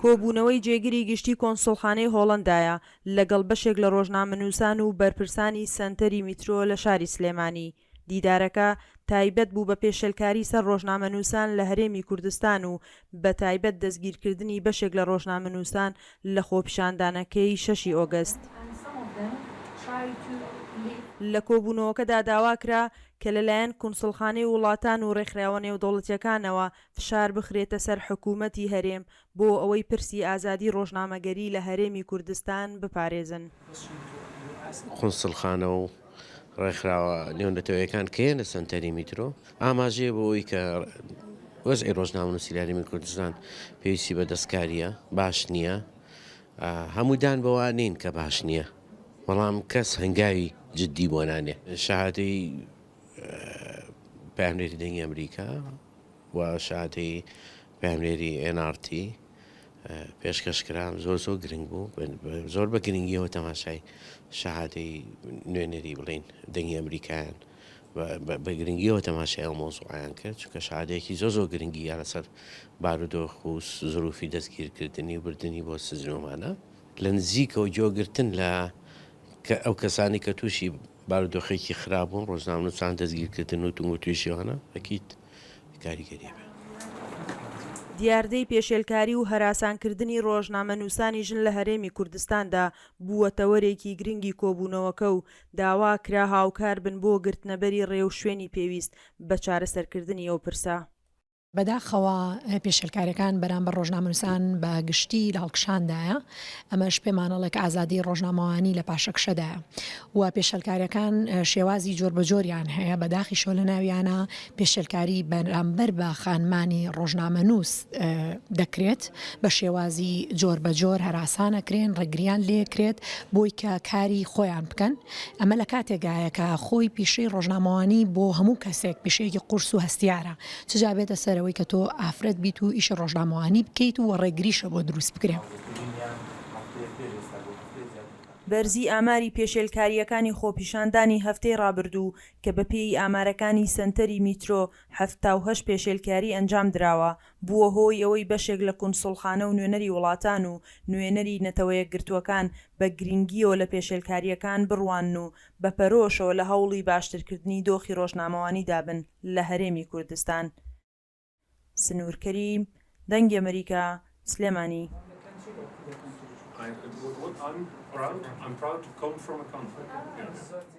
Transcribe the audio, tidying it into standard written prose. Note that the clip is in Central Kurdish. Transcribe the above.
کۆبوونەوەی جێگیری گشتی کۆنسڵخانەی هۆڵەندایە لەگەڵ بەشێک لە ڕۆژنامەنووسان و بەرپرسانی سەنتەری میترۆ لە شاری سلێمانی. دیدارەکە تایبەت بوو بە پێشێلکاری سەر ڕۆژنامەنووسان لە هەرێمی کوردستان و بە تایبەت دەستگیرکردنی بەشێک لە ڕۆژنامەنووسان لە خۆپیشاندانەکەی 6 ئۆگەست. لە کۆبوونەوەکەدا داواکرا کە لەلایەن کونسڵخانەی وڵاتان و ڕێکخراوە نێودەوڵەتیەکانەوە فشار بخرێتە سەر حکوومەتی هەرێم بۆ ئەوەی پرسی ئازادی ڕۆژنامەگەری لە هەرێمی کوردستان بپارێزن. قونسڵخانە و ڕێکخراوە نێونەتەوەیەکان کێنە سەنتەری میترۆ ئاماژەیە بۆ ئەوەی کە وەزعی ڕۆژنامەنووسی لە هەرێمی کوردستان پێویستی بە دەستکاریە باش نییە، هەموودان بەوە نین کە باش نییە، بەڵام کەس هەنگاوی جددی بۆ نانێ. شەهادەی پامنێری دەنگی ئەمریکا و شەهادەی پامنێری NRT پێشکەشکرام زۆر گرنگ بوو، زۆر بە گرنگیەوە تەماشای شەهادەی نوێنەری بڵین دەنگی ئەمریکایان بە گرنگیەوە تەماشای ئەو مۆزوعیان کرد، چونکە شەهادەیەکی زۆر گرنگی لەسەر بارودۆخ و زروفی دەستگیرکردنی و بردننی بۆ سزنەوەمانە لە نزیکەوە جۆگرتن لە ئەو کەسانی کە تووشی بارودۆخێکی خراپبوون ڕۆژنامەنووسان دەستگیرکردن و تونگ و توێژیەوانە ئەکیت کاریگەریە بێ. دیاردەی پێشێلکاری و هەراسانکردنی ڕۆژنامەنووسانی ژن لە هەرێمی کوردستاندا بووەتە وەرێکی گرنگی کۆبوونەوەکە و داوا کرا هاوکار بن بۆ گرتنەبەری ڕێو شوێنی پێویست بە چارەسەرکردنی ئەو پرسە. بەداخەوە پێشێلکاریەکان بەرامبەر ڕۆژنامەنووسان بە گشتی لاڵکشاندایە، ئەمەش پێمانەڵێک ئازادی ڕۆژنامەوانی لە پاشەکشەدایە و پێشێلکاریەکان شێوازی جۆربەجۆریان هەیە، بەداخیشۆ لە ناویانە پێشێلکاری بەرامبەر بە خانمانی ڕۆژنامەنووس دەکرێت، بە شێوازی جۆربەجۆر هەراسانەکرێن، ڕێگریان لێکرێت بۆی کە کاری خۆیان بکەن. ئەمە لە کاتێکایە کە خۆی پیشەی ڕۆژنامەوانی بۆ هەموو کەسێک پیشەیەکی قورس و هەستیارە، چجا بێتە سەر ئەوەی کە تۆ ئافرەت بیت و ئیشە ڕۆژنامەوانی بکەیت و ڕێگریشە بۆ دروست بکرێ. بەرزی ئاماری پێشێلکاریەکانی خۆپیشاندانی هەفتەی ڕابردوو کە بەپێی ئامارەکانی سەنتەری میترۆ 78 پێشێلکاری ئەنجام دراوە بووە هۆی ئەوەی بەشێک لە کونسڵخانە و نوێنەری وڵاتان و نوێنەری نەتەوە یەکگرتووەکان بە گرنگیەوە لە پێشێلکاریەکان بڕوان و بە پەرۆشەوە لە هەوڵی باشترکردنی دۆخی ڕۆژنامەوانی دابن لە هەرێمی کوردستان. سنوور کەریم، دەنگی ئەمریکا، سلێمانی. I'm proud to come from a country. Yes.